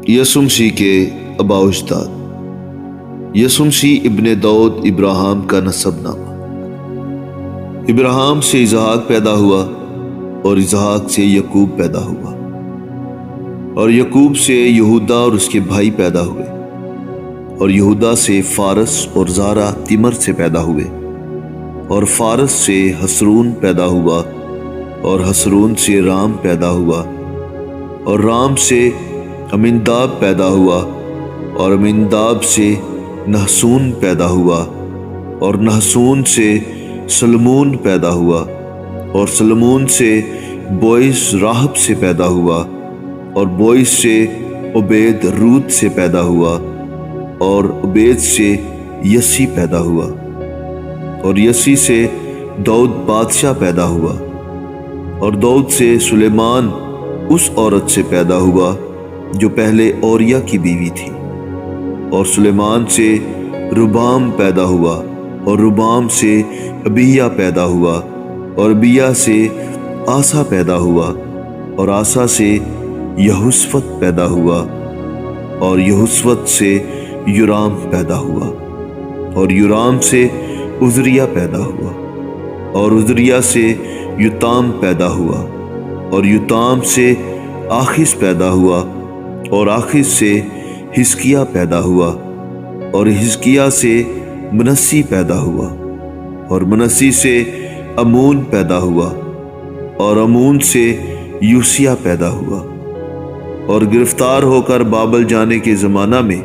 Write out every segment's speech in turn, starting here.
یسوع مسیح کے آباء و اجداد۔ یسوع مسیح ابن داؤد ابراہیم کا نسب نامہ۔ ابراہیم سے اسحاق پیدا ہوا اور اسحاق سے یعقوب پیدا ہوا اور یعقوب سے یہودا اور اس کے بھائی پیدا ہوئے اور یہودا سے فارس اور زارا تمر سے پیدا ہوئے اور فارس سے حسرون پیدا ہوا اور حسرون سے رام پیدا ہوا اور رام سے امنداب پیدا ہوا اور امنداب سے نحسون پیدا ہوا اور نحسون سے سلمون پیدا ہوا اور سلمون سے بوئز راہب سے پیدا ہوا اور بوئز سے عبید روت سے پیدا ہوا اور عبید سے یسی پیدا ہوا اور یسی سے داؤد بادشاہ پیدا ہوا اور داؤد سے سلیمان اس عورت سے پیدا ہوا جو پہلے اوریا کی بیوی تھی اور سلیمان سے ربام پیدا ہوا اور ربام سے ابیہ پیدا ہوا اور ابیہ سے آسا پیدا ہوا اور آسا سے یہوشفت پیدا ہوا اور یہوشفت سے یورام پیدا ہوا اور یورام سے عزریہ پیدا ہوا اور عزریہ سے یوتام پیدا ہوا اور یوتام سے آخز پیدا ہوا اور آخز سے حزقیہ پیدا ہوا اور حزقیہ سے منسی پیدا ہوا اور منسی سے امون پیدا ہوا اور امون سے یوسیہ پیدا ہوا اور گرفتار ہو کر بابل جانے کے زمانہ میں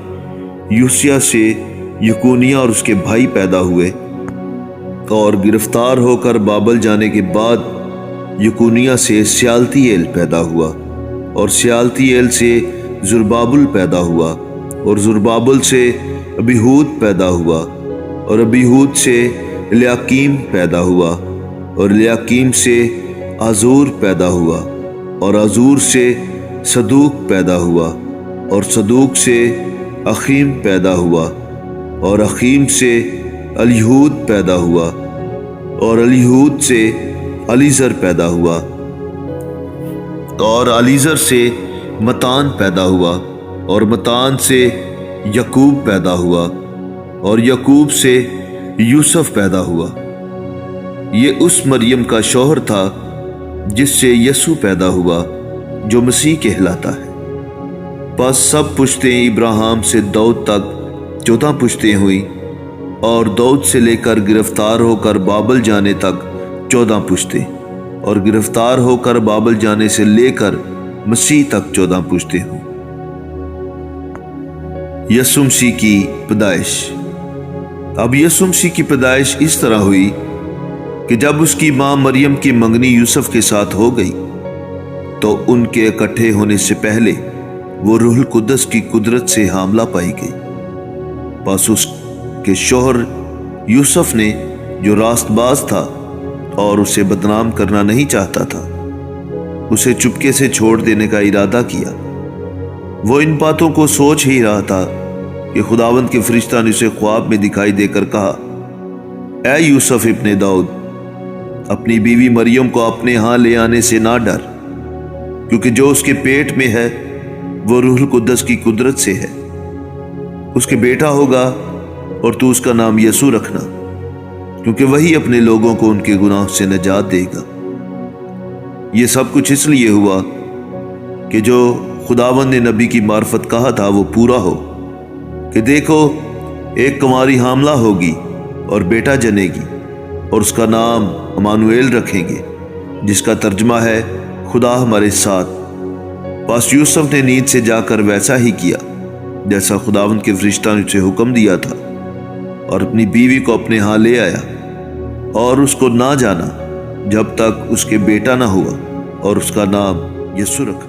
یوسیہ سے یکونیہ اور اس کے بھائی پیدا ہوئے اور گرفتار ہو کر بابل جانے کے بعد یکونیہ سے سیالتیل پیدا ہوا اور سیالتیل سے زربابل پیدا ہوا اور زربابل سے ابیہود پیدا ہوا اور ابیہود سے الیاکیم پیدا ہوا اور الیاکیم سے عزور پیدا ہوا اور عزور سے صدوق پیدا ہوا اور صدوق سے اخیم پیدا ہوا اور اخیم سے الیہود پیدا ہوا اور الیہود سے علیزر پیدا ہوا اور علیزر سے متان پیدا ہوا اور متان سے یعقوب پیدا ہوا اور یعقوب سے یوسف پیدا ہوا۔ یہ اس مریم کا شوہر تھا جس سے یسوع پیدا ہوا جو مسیح کہلاتا ہے۔ پس سب پشتیں ابراہیم سے داؤد تک 14 پشتیں ہوئیں اور داؤد سے لے کر گرفتار ہو کر بابل جانے تک 14 پشتیں اور گرفتار ہو کر بابل جانے سے لے کر مسیح تک 14 پشتیں ہوں۔ یسوع مسیح کی پیدائش۔ اب یسوع مسیح کی پیدائش اس طرح ہوئی کہ جب اس کی ماں مریم کی منگنی یوسف کے ساتھ ہو گئی تو ان کے اکٹھے ہونے سے پہلے وہ روح القدس کی قدرت سے حاملہ پائی گئی۔ پس اس کے شوہر یوسف نے جو راست باز تھا اور اسے بدنام کرنا نہیں چاہتا تھا اسے چپکے سے چھوڑ دینے کا ارادہ کیا۔ وہ ان باتوں کو سوچ ہی رہا تھا کہ خداوند کے فرشتہ نے اسے خواب میں دکھائی دے کر کہا، اے یوسف ابن داؤد، اپنی بیوی مریم کو اپنے ہاں لے آنے سے نہ ڈر، کیونکہ جو اس کے پیٹ میں ہے وہ روح القدس کی قدرت سے ہے۔ اس کے بیٹا ہوگا اور تو اس کا نام یسوع رکھنا، کیونکہ وہی اپنے لوگوں کو ان کے گناہ سے نجات دے گا۔ یہ سب کچھ اس لیے ہوا کہ جو خداوند نے نبی کی معرفت کہا تھا وہ پورا ہو کہ دیکھو ایک کنواری حاملہ ہوگی اور بیٹا جنے گی اور اس کا نام امانویل رکھیں گے، جس کا ترجمہ ہے خدا ہمارے ساتھ۔ پس یوسف نے نیند سے جا کر ویسا ہی کیا جیسا خداوند کے فرشتہ نے اسے حکم دیا تھا اور اپنی بیوی کو اپنے ہاں لے آیا اور اس کو نہ جانا جب تک اس کے بیٹا نہ ہوا اور اس کا نام یسوع رکھا۔